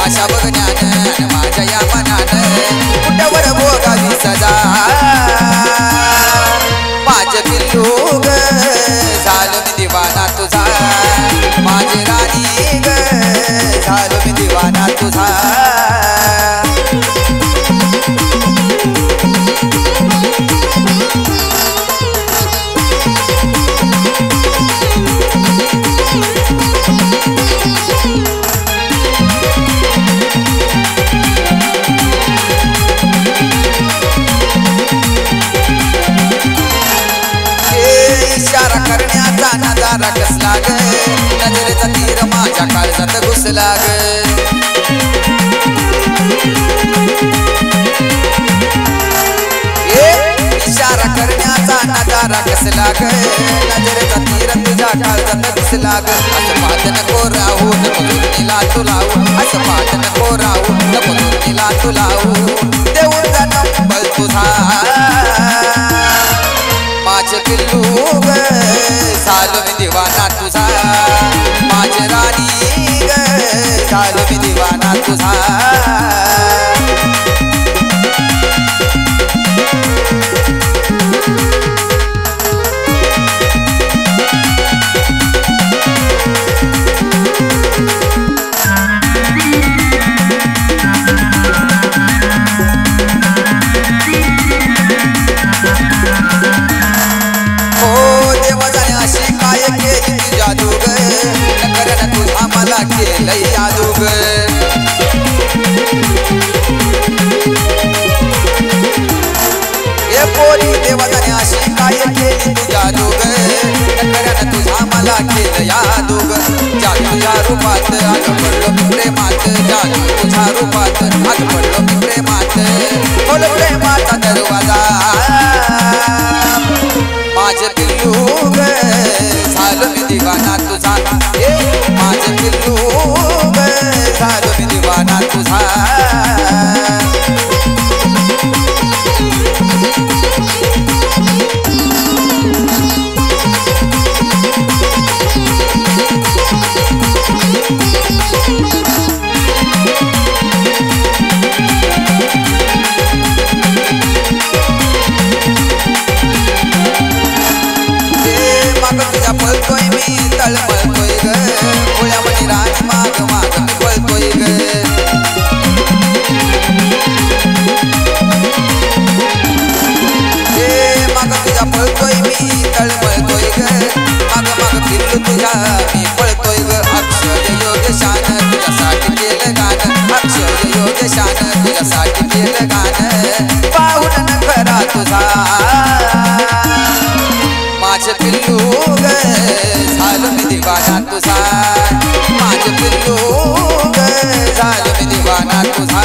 आशा बघण्यानं माझ्या या मनानं कुठवर भोगावी सजा माझं पिल्लू ग झालो मी दिवाना तुझा माझी राणी ग झालो मी दिवाना तुझा इशारा करण्याचा नजारा कसला ग नजरेचा तीर माझ्या काळजात घुसला ग इशारा करण्याचा नजारा कसला ग नजरेचा तीर तुझ्या काळजात घुसला ग असं पाहत नको राहू नको दुर्नीला तू लावू असं पाहत नको राहू नको दुर्नीला तू लावू देऊन जा नंबर तुझा माझं पिल्लू ग झालो मी दिवाना तुझा माझी राणी ग झालो मी दिवाना तुझा मला केलंय यादूग हे पोरी देवाने अशी काय केली तुझ्या दोग नकऱ्यानं तुझा मला केलं यादूग जादू तुझ्या रूपात आज पडलो मी प्रेमात जादू तुझ्या रूपात आज पडलो मी प्रेमात खोल प्रेमाचा दरवाजा माझं पिल्लू ग झालो मी दिवाना तुझा माझं पिल्लू ग झालो मी दिवाना तुझा तुझ्या पळतोय मी तळमळतोय ग फुल्यामध्ये राणी माग माग मी पळतोय ग माग तुझ्या पळतोय मी तळमळतोय ग माग माग फिरलो तुझ्या मी पळतोय ग अक्षय योगेशान तुझ्यासाठी केलं गाणं अक्षय योगेशान तुझ्यासाठी केलं गाणं पाहून नखरा तुझा माझं पिल्लू ग झालो मी दिवाना तुझा माझं पिल्लू ग झालो मी दिवाना तुझा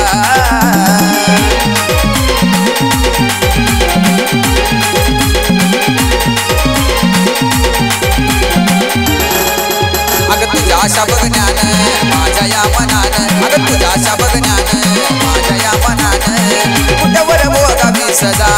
अगं तुझ्या आशा बघण्यानं माझ्या या मनानं अगं तुझ्या आशा बघण्यानं माझ्या या मनानं कुठवर भोगावी सजा